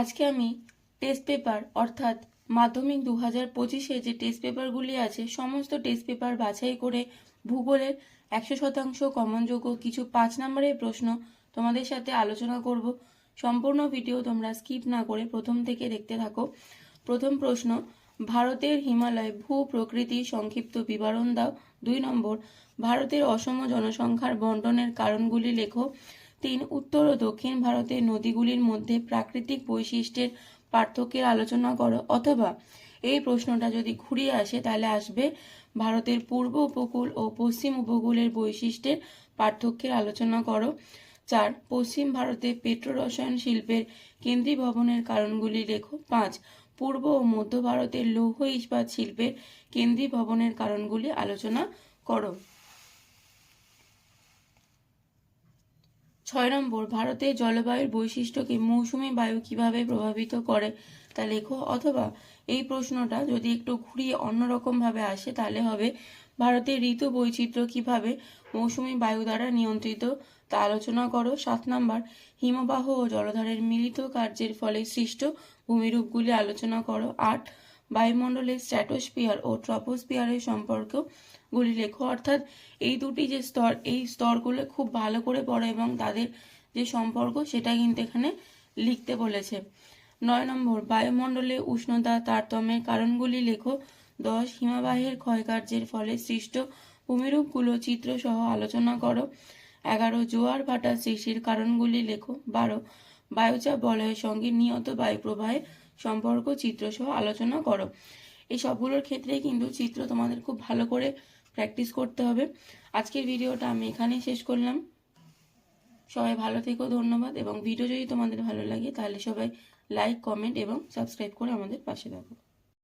আজকে আমি test paper অর্থাৎ মাধ্যমিক 2025-এ যে টেস্ট পেপারগুলি আছে সমস্ত টেস্ট পেপার বাছাই করে ভূগোলের 100% কমনযোগ্য কিছু 5 নম্বরের প্রশ্ন তোমাদের সাথে আলোচনা করব। সম্পূর্ণ ভিডিও তোমরা স্কিপ না করে প্রথম থেকে দেখতে থাকো। প্রথম প্রশ্ন, ভারতের হিমালয় ভূ প্রকৃতির সংক্ষিপ্ত বিবরণ দাও। 2 নম্বর, ভারতের অসম জনসংখ্যার বন্টনের কারণগুলি লেখো। 3, উত্তর ও দক্ষিণ ভারতের নদীগুলির মধ্যে প্রাকৃতিক বৈশিষ্ট্যের পার্থক্যের আলোচনা করো। অথবা এই প্রশ্নটা যদি ঘুরিয়ে আসে তাহলে আসবে ভারতের পূর্ব উপকূল ও পশ্চিম উপকূলের বৈশিষ্ট্যের পার্থক্যের আলোচনা করো। 4, পশ্চিম ভারতে পেট্রো রসায়ন শিল্পের কেন্দ্রীভবনের কারণগুলি লেখো। 5, পূর্ব ও মধ্য ভারতের লৌহ ইস্পাত শিল্পের কেন্দ্রীভবনের কারণগুলি আলোচনা করো। 6 নম্বর, ভারতের জলবায়ুর বৈশিষ্ট্যকে মৌসুমী বায়ু কিভাবে প্রভাবিত করে তা লেখো। অথবা এই প্রশ্নটা যদি একটু ঘুরিয়ে অন্যরকম ভাবে আসে তাহলে হবে ভারতের ঋতু বৈচিত্র্য কিভাবে মৌসুমী বায়ু দ্বারা নিয়ন্ত্রিত তা আলোচনা করো। 7 নম্বর, হিমবাহ ও জলধারের মিলিত কার্যের ফলে সৃষ্ট ভূমিরূপগুলি আলোচনা করো। 8, বায়ুমণ্ডলের স্ট্র্যাটোস্ফিয়ার ও ট্রপোস্ফিয়ারের সম্পর্কগুলি লেখো। অর্থাৎ এই দুটি যে স্তর, এই স্তরগুলো খুব ভালো করে পড়ো এবং তাদের যে সম্পর্ক সেটা কিন্তু এখানে লিখতে বলেছে। 9 নম্বর, বায়ুমণ্ডলে উষ্ণতা তারতম্যের কারণগুলি লেখো। 10, হিমবাহের ক্ষয়কার্যের ফলে সৃষ্ট ভূমিরূপগুলো চিত্রসহ আলোচনা করো। 11, জোয়ার ভাটা সৃষ্টির কারণগুলি লেখো। 12, বায়ুচাপ বলয়ের সঙ্গে নিয়ত বায়ুপ্রবাহের সম্পর্ক চিত্রসহ আলোচনা করো। এই সবগুলোর ক্ষেত্রে কিন্তু চিত্র তোমাদের খুব ভালো করে প্র্যাকটিস করতে হবে। আজকের ভিডিওটা আমি এখানেই শেষ করলাম। সবাই ভালো থেকো, ধন্যবাদ। এবং ভিডিও যদি তোমাদের ভালো লাগে তাহলে সবাই লাইক, কমেন্ট এবং সাবস্ক্রাইব করে আমাদের পাশে থাকো।